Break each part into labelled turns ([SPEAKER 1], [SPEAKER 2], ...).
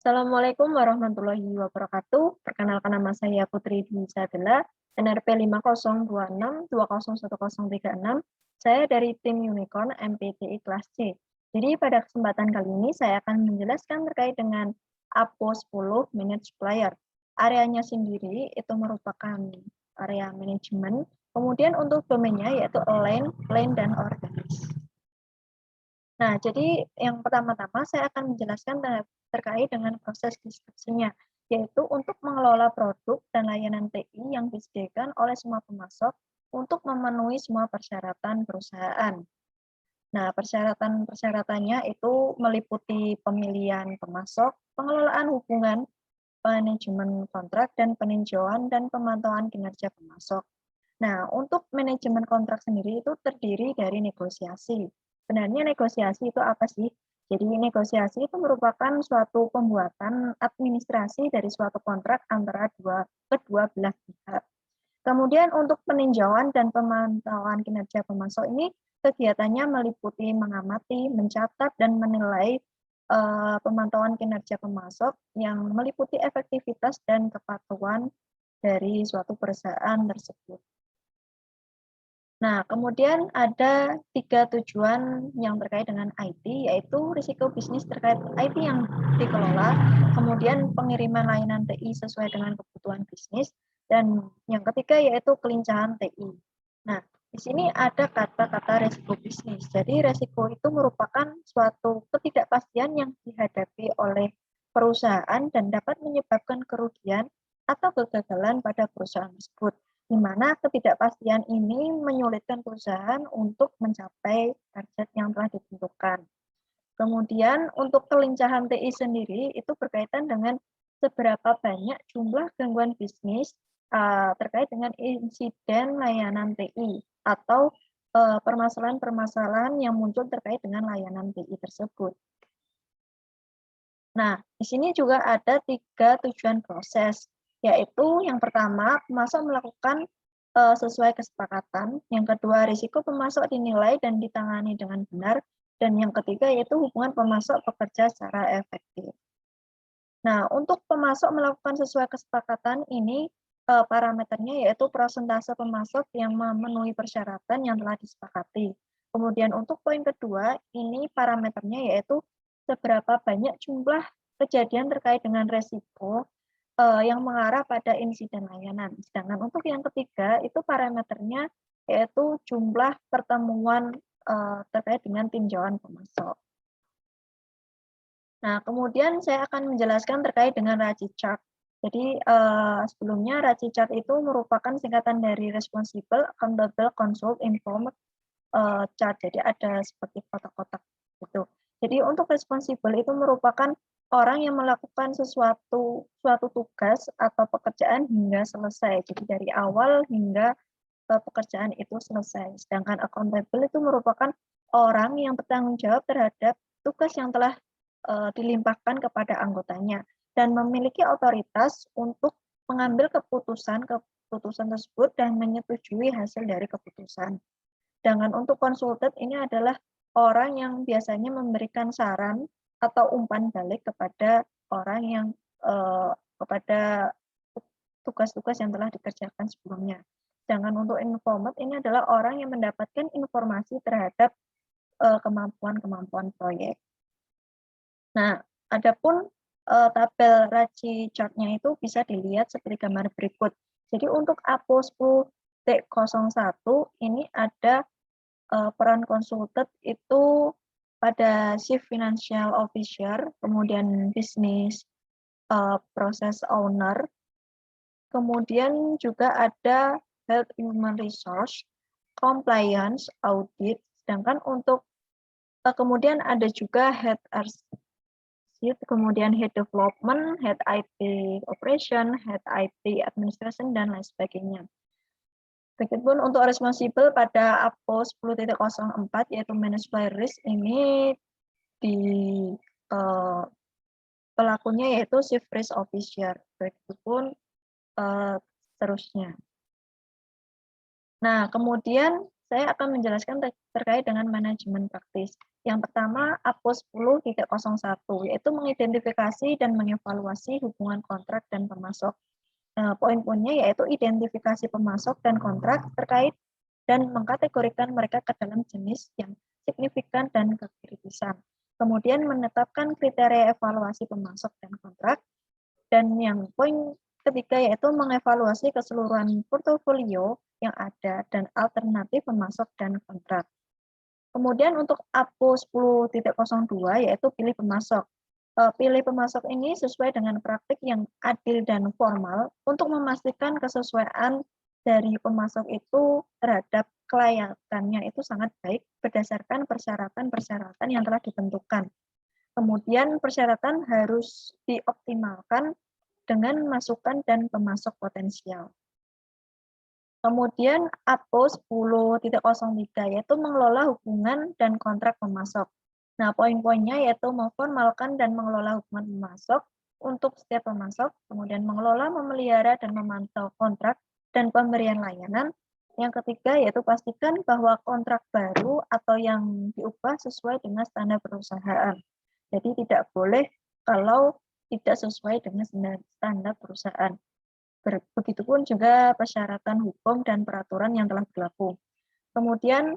[SPEAKER 1] Assalamualaikum warahmatullahi wabarakatuh. Perkenalkan nama saya Putri Dwi Isabella, NRP 5026201036. Saya dari tim Unicorn MPTI kelas C. Jadi pada kesempatan kali ini saya akan menjelaskan terkait dengan APO 10 Manage Supplier. Areanya sendiri itu merupakan area manajemen, kemudian untuk domainnya yaitu align, plan, dan organize. Nah, jadi yang pertama-tama saya akan menjelaskan terkait dengan proses deskripsinya, yaitu untuk mengelola produk dan layanan TI yang disediakan oleh semua pemasok untuk memenuhi semua persyaratan perusahaan. Nah, persyaratan-persyaratannya itu meliputi pemilihan pemasok, pengelolaan hubungan, manajemen kontrak, dan peninjauan dan pemantauan kinerja pemasok. Nah, untuk manajemen kontrak sendiri itu terdiri dari negosiasi. Sebenarnya negosiasi itu apa sih? Jadi negosiasi itu merupakan suatu pembuatan administrasi dari suatu kontrak antara kedua belah pihak. Kemudian untuk peninjauan dan pemantauan kinerja pemasok ini kegiatannya meliputi mengamati, mencatat, dan menilai pemantauan kinerja pemasok yang meliputi efektivitas dan kepatuhan dari suatu perusahaan tersebut. Nah, kemudian ada 3 tujuan yang terkait dengan IT, yaitu risiko bisnis terkait IT yang dikelola, kemudian pengiriman layanan TI sesuai dengan kebutuhan bisnis, dan yang ketiga yaitu kelincahan TI. Nah, di sini ada kata-kata risiko bisnis. Jadi, risiko itu merupakan suatu ketidakpastian yang dihadapi oleh perusahaan dan dapat menyebabkan kerugian atau kegagalan pada perusahaan tersebut, di mana ketidakpastian ini menyulitkan perusahaan untuk mencapai target yang telah ditentukan. Kemudian untuk kelincahan TI sendiri itu berkaitan dengan seberapa banyak jumlah gangguan bisnis terkait dengan insiden layanan TI atau permasalahan-permasalahan yang muncul terkait dengan layanan TI tersebut. Nah, di sini juga ada 3 tujuan proses, yaitu yang pertama, pemasok melakukan sesuai kesepakatan, yang kedua, risiko pemasok dinilai dan ditangani dengan benar, dan yang ketiga yaitu hubungan pemasok bekerja secara efektif. Nah, untuk pemasok melakukan sesuai kesepakatan ini parameternya yaitu persentase pemasok yang memenuhi persyaratan yang telah disepakati. Kemudian untuk poin kedua, ini parameternya yaitu seberapa banyak jumlah kejadian terkait dengan resiko yang mengarah pada insiden layanan. Sedangkan untuk yang ketiga, itu parameternya yaitu jumlah pertemuan terkait dengan tinjauan pemasok. Nah, kemudian saya akan menjelaskan terkait dengan RACI chart. Jadi, sebelumnya RACI chart itu merupakan singkatan dari Responsible, Accountable, Consult, Informed chart. Jadi ada seperti kotak-kotak gitu. Jadi untuk responsible itu merupakan orang yang melakukan suatu tugas atau pekerjaan hingga selesai. Jadi dari awal hingga pekerjaan itu selesai. Sedangkan accountable itu merupakan orang yang bertanggung jawab terhadap tugas yang telah dilimpahkan kepada anggotanya dan memiliki otoritas untuk mengambil keputusan tersebut dan menyetujui hasil dari keputusan. Sedangkan untuk konsultan ini adalah orang yang biasanya memberikan saran atau umpan balik kepada orang yang kepada tugas-tugas yang telah dikerjakan sebelumnya. Sedangkan untuk informed ini adalah orang yang mendapatkan informasi terhadap kemampuan-kemampuan proyek. Nah, adapun tabel RACI chart-nya itu bisa dilihat seperti gambar berikut. Jadi untuk APO 10T01 ini ada peran konsultan itu pada Chief Financial Officer, kemudian Business Process Owner, kemudian juga ada Health Human Resource, Compliance, Audit, sedangkan untuk kemudian ada juga Head Architect, kemudian Head Development, Head IT Operation, Head IT Administration, dan lain sebagainya. Begitupun untuk responsible pada APO 10.04 yaitu Manage Supply Risk ini di pelakunya yaitu Chief Risk Officer. Begitupun seterusnya. Nah, kemudian saya akan menjelaskan terkait dengan manajemen praktis. Yang pertama, APO 10.01, yaitu mengidentifikasi dan mengevaluasi hubungan kontrak dan pemasok. Poin-poinnya yaitu identifikasi pemasok dan kontrak terkait dan mengkategorikan mereka ke dalam jenis yang signifikan dan kekritisan. Kemudian menetapkan kriteria evaluasi pemasok dan kontrak. Dan yang poin ketiga yaitu mengevaluasi keseluruhan portofolio yang ada dan alternatif pemasok dan kontrak. Kemudian untuk APO 10.02 yaitu pilih pemasok. Pilih pemasok ini sesuai dengan praktik yang adil dan formal untuk memastikan kesesuaian dari pemasok itu terhadap kelayakannya itu sangat baik berdasarkan persyaratan-persyaratan yang telah ditentukan. Kemudian persyaratan harus dioptimalkan dengan masukan dan pemasok potensial. Kemudian APO 10.03 yaitu mengelola hubungan dan kontrak pemasok. Nah, poin-poinnya yaitu memformalkan dan mengelola hubungan pemasok untuk setiap pemasok, kemudian mengelola, memelihara, dan memantau kontrak dan pemberian layanan. Yang ketiga yaitu pastikan bahwa kontrak baru atau yang diubah sesuai dengan standar perusahaan. Jadi tidak boleh kalau tidak sesuai dengan standar perusahaan. Begitupun juga persyaratan hukum dan peraturan yang telah berlaku. Kemudian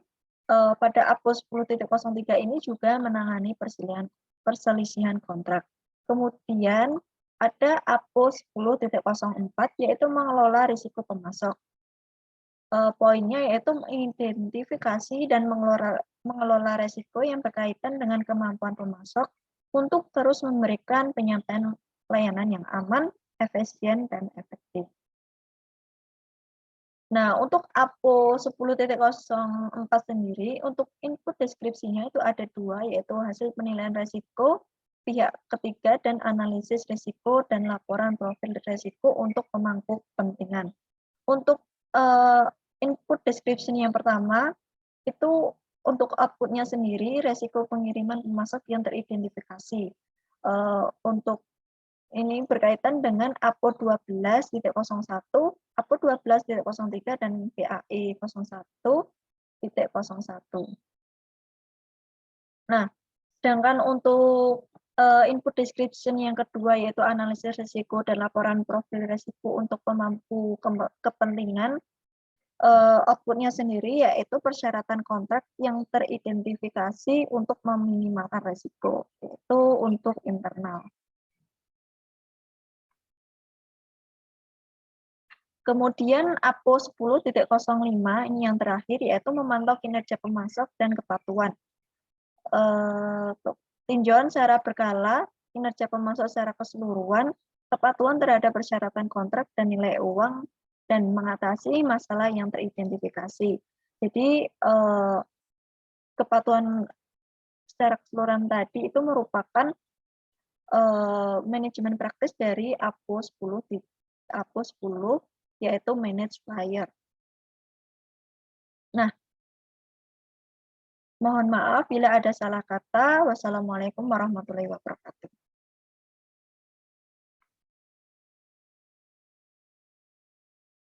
[SPEAKER 1] pada APO 10.03 ini juga menangani perselisihan kontrak. Kemudian ada APO 10.04 yaitu mengelola risiko pemasok. Poinnya yaitu mengidentifikasi dan mengelola risiko yang berkaitan dengan kemampuan pemasok untuk terus memberikan penyampaian layanan yang aman, efisien, dan efektif. Nah, untuk APO 10.04 sendiri, untuk input deskripsinya itu ada dua, yaitu hasil penilaian risiko pihak ketiga dan analisis risiko dan laporan profil risiko untuk pemangku kepentingan. Untuk input description yang pertama, itu untuk outputnya sendiri, risiko pengiriman pemasok yang teridentifikasi. Untuk ini berkaitan dengan APO 12.01, APO 12.03, dan PAE 01.01. Nah, sedangkan untuk input description yang kedua yaitu analisis risiko dan laporan profil risiko untuk pemangku kepentingan, outputnya sendiri yaitu persyaratan kontrak yang teridentifikasi untuk meminimalkan risiko, yaitu untuk internal. Kemudian APO 10.05 ini yang terakhir yaitu memantau kinerja pemasok dan kepatuhan. Tinjauan secara berkala, kinerja pemasok secara keseluruhan, kepatuhan terhadap persyaratan kontrak dan nilai uang, dan mengatasi masalah yang teridentifikasi. Jadi kepatuhan secara keseluruhan tadi itu merupakan manajemen praktis dari APO 10 yaitu manage buyer. Nah, mohon maaf bila ada salah kata. Wassalamualaikum warahmatullahi wabarakatuh.